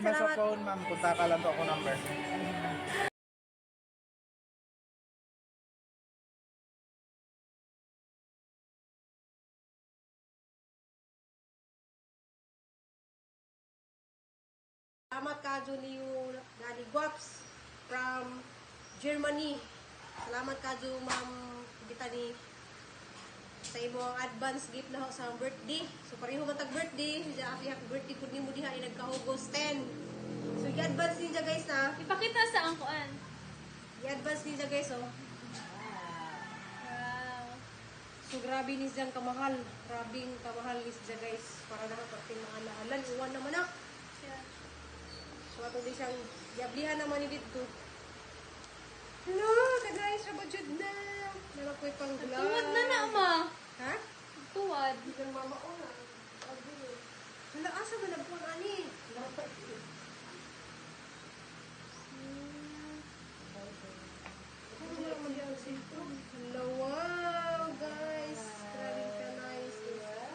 problema sa phone, ma'am, punta ka lang to ako number. Salamat kadyo niyo Daddy Guaps from Germany. Salamat kadyo Ma'am Bitani sa imong advance gift na sa birthday. So pareho man tag birthday, siya happy birthday pud nimo diha ay nagkahugos 10. So i-advance ninja guys na. Ipakita sa angkuan. I-advance ninja guys oh. Wow. So grabe ni siyang kamahal. Grabing kamahal ni siya guys para nakapagting mga alalan. Iwan naman na. Yeah. So ato di siyang yablihan naman ni dito. Hello, ka-guys, rabadjud na. Nalakoy pang vlog. Tuwad na na, ma. Ha? Tuwad. Bigang mama ko na. Hala, asa man ang phone, ani? Hello, wow, guys. Grabe ka nice. Wow.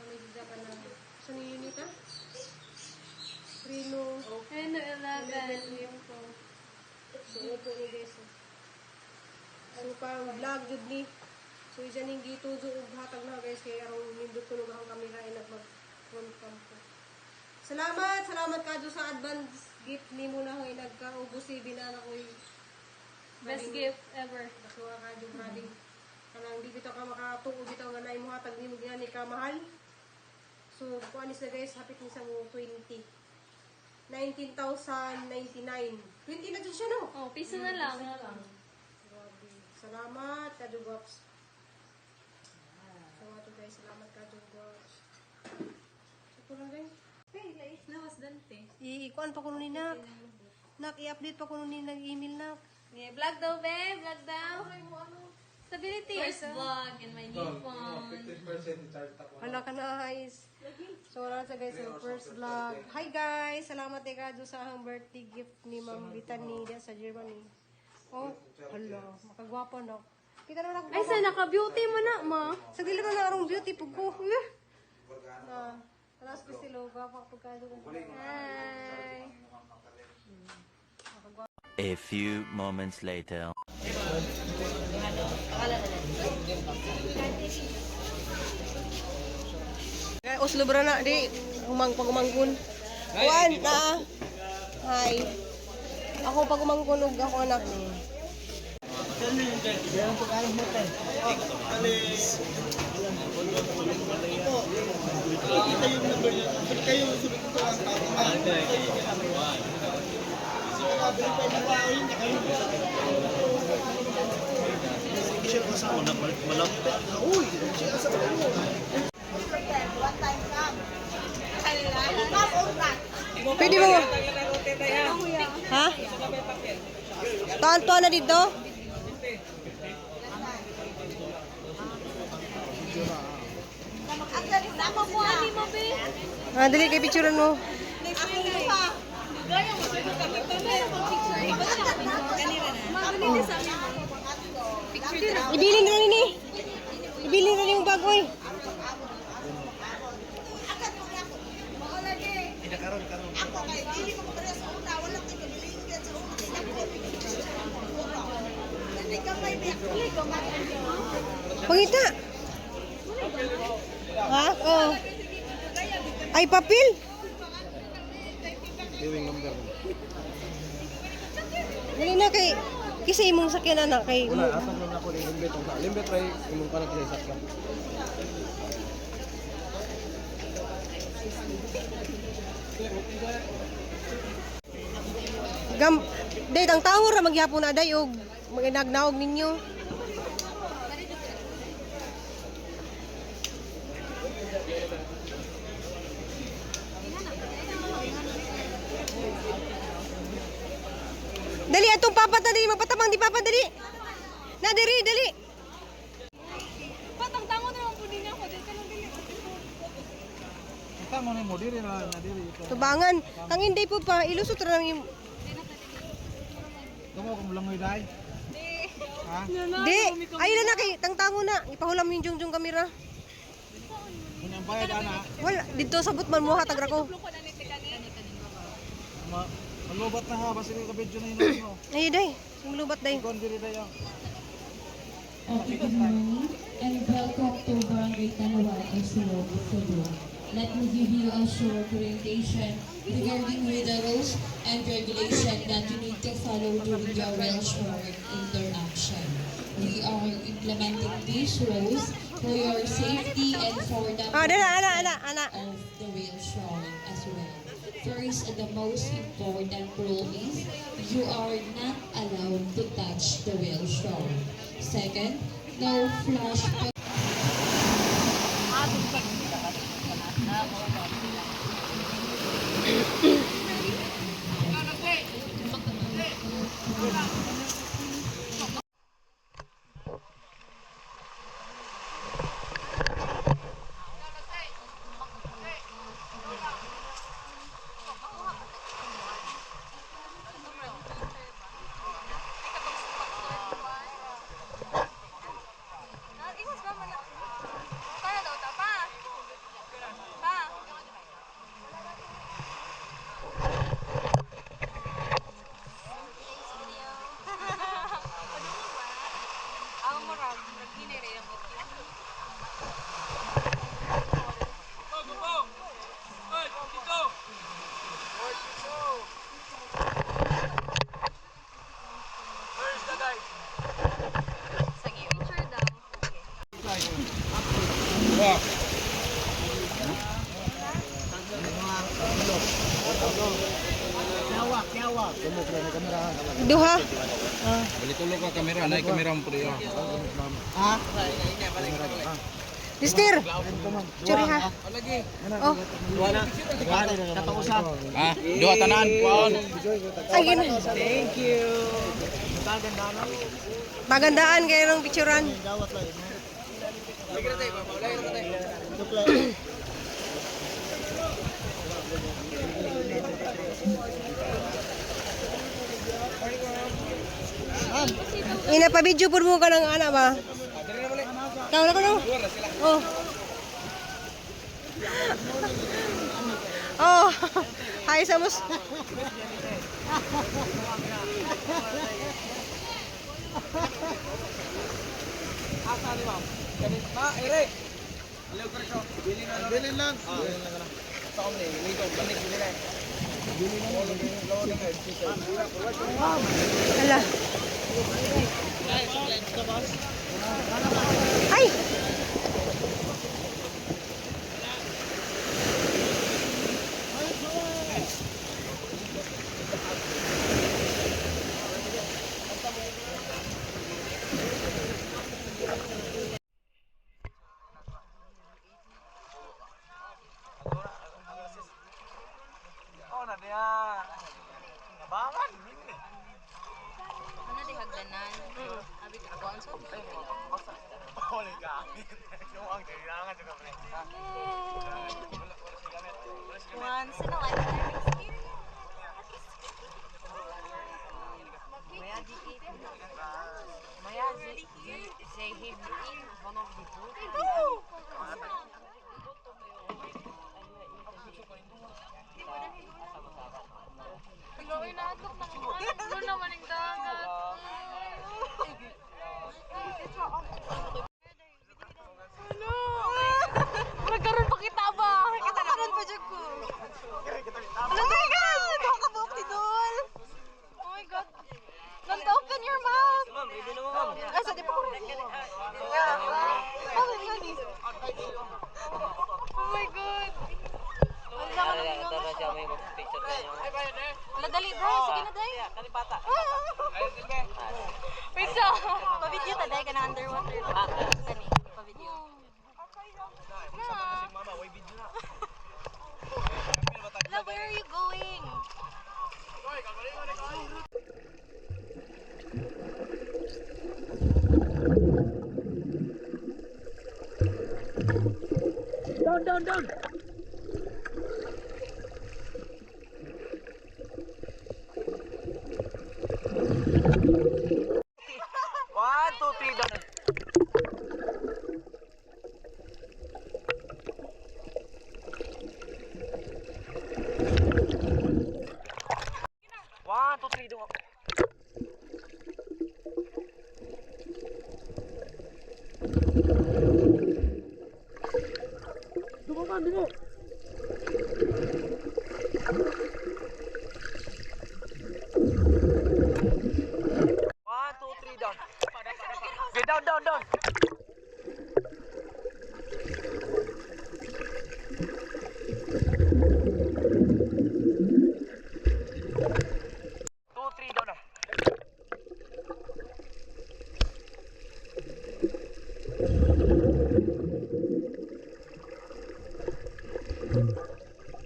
May sida ka na. Saan yung unit, ha? Reno. Reno 11. Yung ko. So, ito ni guys. Ano pang vlog jud ni. So, dyan yung dito og hatag na guys. Kaya ang nindot tunog ang kamera ay nagmag-front cam ko. Salamat kadto sa advance gift ni mo na hoy nagkaubos si binana ko. Best gift ever. Basuha kadto grabing kanang di bitaw ka makatuo bitaw nga naay mo hatag nimo gani ka mahal. So, kuan ni sa guys, hapit ni sa mo 20. 19,099. 20 na dyan siya, no? Oh, piso na lang. Grabe. Salamat, Kadugops. Salamat guys. Salamat, Kadugops. Ito lang guys. Hey, lawas dante. I-kuan pa ko nun nak. Nak, i-update pa ko nun nag-email nak. Yeah, vlog daw, be. Vlog daw. Stability. First vlog in my new phone. 50% i-charge ako. Hala ka na, guys. So, wala sa guys, yung first vlog. Hi guys! Salamat Kado sa ang birthday gift ni Ma'am Bitani sa Germany. Oh, hala. Makagwapo na. Kita na nakagwapo. Ay, sa naka-beauty mo na, ma. Sa gila na narong beauty pag ko. Na, talas ko sila. Gwapo pag Kado. Hi. A few moments later. Oslo bra na di pagumangkon. Kuan na. Hi. Ako pagumangkon og ako anak ni. Pwede mo. Ha? Tanto na dito? Ah, dali kay picturean mo. Ibilin na ni. Ibilin na yung bagoy. Ako kay dili ko pares sa una wala kay kabilin ka sa una kay hindi ka may biyak Pangita. Ha? Oh. Ay papel. Viewing number. Dali na kay kisa imong sakyan anak kay Wala, asap lang ako ni Limbet. Limbet try, imong pa na kinaisak ka. Day tang tawo ra magyapon na day og maginagnaog ninyo. Dali atong papa dali mapatabang di papa dali. Na diri dali. Patang tango na lang po din ako. Dito lang din. Kita mo ni mo diri na diri. Tubangan kang hindi po pa ilusot ra lang yung Kamu kung langoy dai. Ha? di. Ayun na kay tang tango na ipahulam yung jungjung kamera. Kunyang bayad ana. Wala dito sabot man mo hatag ra ko. Ko na ni Tikani. Malubat na ha, basta yung kabidyo na yun mo. Ay, day. Sumulubat, day. Ikon diri tayo. Good morning and welcome to Barangay Tanawan and Silog, Cebu. Let me give you a short orientation regarding with the rules and regulation that you need to follow during your rail showering interaction. We are implementing these rules for your safety and for the Ah, ana. of the rail showering as well. First and the most important rule is you are not allowed to touch the rail showering. Second, no flash. Duha. Balik tulog ka kamera, naik kamera mo pre. Mister. Churi ha. Oh. Ha? Dua tanan. Ay, gina. Magandaan kayo ng picturean. Ina pa video pud mo ka ng anak ba? Kau na ko no. Oh. Oh. Hi Samus. Eric. Bilin lang. Ala. Ay. Ano di hagdanan? Abi ka kuan so. Once in a lifetime experience. Maya di it. Maya di it. Say him in one of the food. Gawin na atok na kuan. Doon naman ang dagat. Ano? Magkaroon pa kita ba? Kita karon pa jud ko. Oh my god! Duha ka buhok ni Dol. Oh my god. Don't open your mouth. Ma'am, ready na mo. Asa di pa ko. Oh my god. Wala dali bro, sige na day. Kani bata. Wait so. Pa-video ta day kana underwater. Kani, pa-video. Na, where are you going? Down.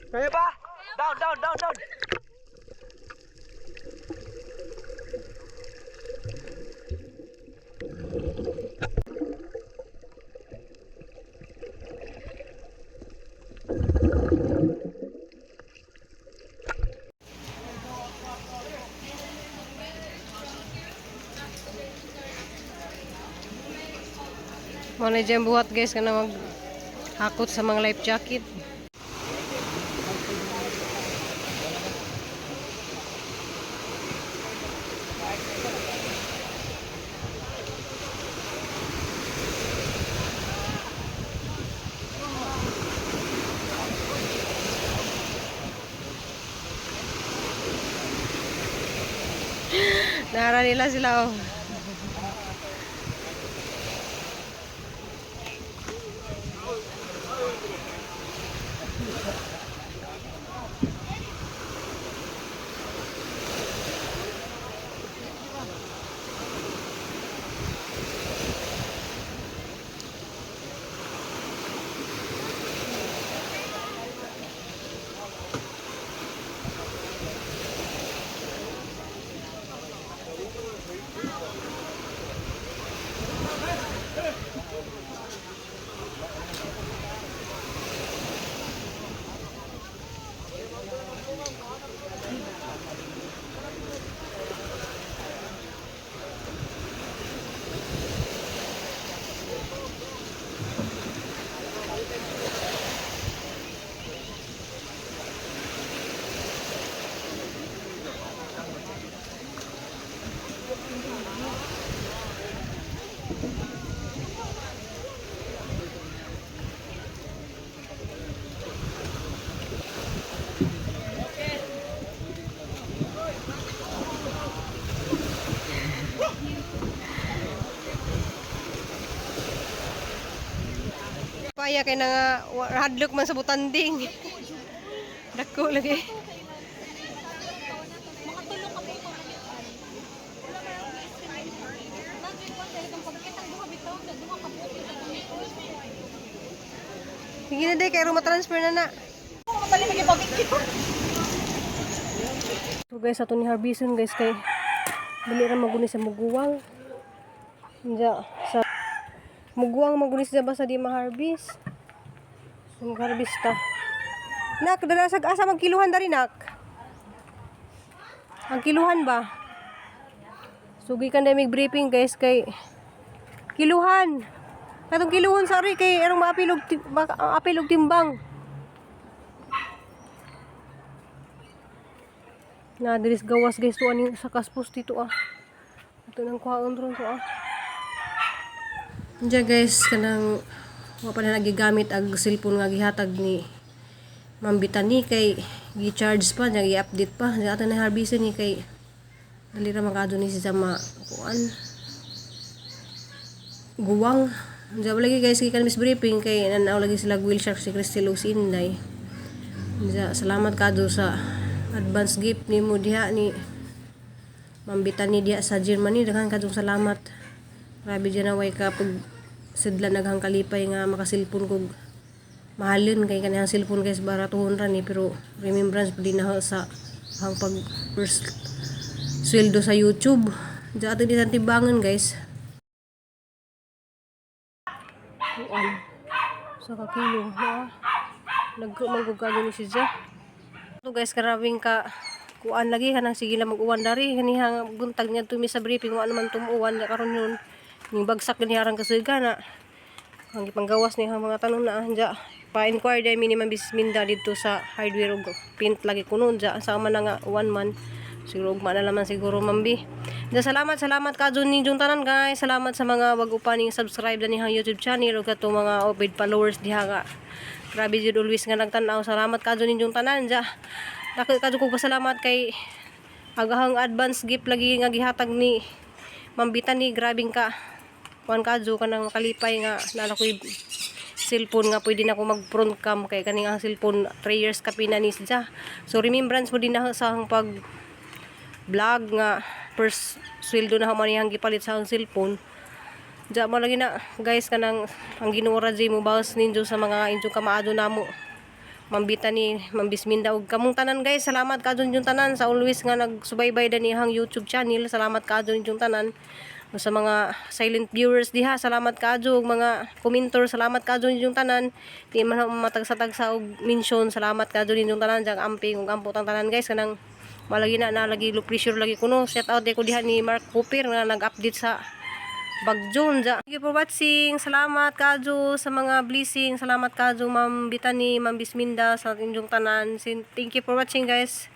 Kaya pa? Down. Muna dyan buhat guys ka na maghakot sa mga life jacket. Nara nila sila oh. Paya kay na nga hadlok man sa butanding. Dako lagi. Sige na day, kay ruma transfer na na. So guys, ato ni Harbison guys kay dili ra maguni sa muguwang. Diya sa muguwang magunis siya basta di maharbis. So magharbis ta. Nak, darasag asa magkiluhan dari nak. Ang kiluhan ba? Sugi kan mig briefing guys kay kiluhan. Katong kiluhon sorry kay anong maapilog timbang. Na diris gawas guys to aning sa kaspos dito ah. Ito nang kuhaon ron to ah. Diyan guys kanang wa pa na nagigamit ag cellphone nga gihatag ni Ma'am Bitani kay gi-charge pa, gi-update pa. Diyan ato na harbisan ni kay dali ra makado ni siya kuan guwang. Diyan lagi guys kay kan miss briefing kay nanaw lagi sila Wilshire si Cristelo Sinday. Diyan salamat kado sa advance gift ni mo diha ni Ma'am Bitani diha sa Germany. Daghang kadtong salamat. Grabe dyan na way ka pag sidla naghang kalipay nga makasilpon kog mahalin kay kaniyang cellphone guys baratuhon ra ni pero remembrance pa din na sa hang pag first sweldo sa YouTube. Diyan ato din tibangan guys. Kuan sa kakilo ha. Nagmagugado ni siya. So guys karabing ka kuan lagi kanang sige lang mag-uwan dari kanihang buntag niya tumi sa briefing wa naman tumuuwan karon yun yung bagsak ni harang kasiga na ang panggawas ni mga tanong na anja pa-inquire day minimum business minda dito sa hardware ug paint lagi kuno ja sa man nga 1 man siguro ugma na laman siguro mambi. Salamat ka ni jung tanan guys. Salamat sa mga wag upaning subscribe na ni hang YouTube channel ug kato mga obed followers diha nga Grabe jud always nga nagtan-aw. Salamat kadto ninyong tanan ja. Dako kadto kog pasalamat kay agahang advance gift lagi nga gihatag ni Ma'am Bitani. Grabing ka kuan kadto kanang makalipay nga naa ko'y cellphone nga pwede na ako mag front cam kay kaning ang cellphone 3 years ka pinanis ja. So remembrance mo din na sa ang pag vlog nga first sweldo na man yang gipalit sa ang cellphone. Ja mo lagi na guys kanang ang Ginoo ra mo bawas ninyo sa mga inyo kamaado namo. Ma'am Bitani, Ma'am Bisminda ug kamong tanan guys. Salamat kadto ninyong tanan sa always nga nagsubaybay danihang YouTube channel. Salamat kadto ninyong tanan. Sa mga silent viewers diha, salamat kadto ug mga commenter, salamat kadto ninyong tanan. Di man matagsa-tagsa og mention, salamat kadto ninyong tanan jang amping ug ampo tang tanan guys kanang malagi na lagi low pressure lagi kuno. Shout out ko diha ni Mark Cooper nga nag-update sa Bagjon ja. Thank you for watching. Salamat kadto sa mga blessing. Salamat kadto Ma'am Bitani, Ma'am Bisminda sa inyong tanan. Thank you for watching guys.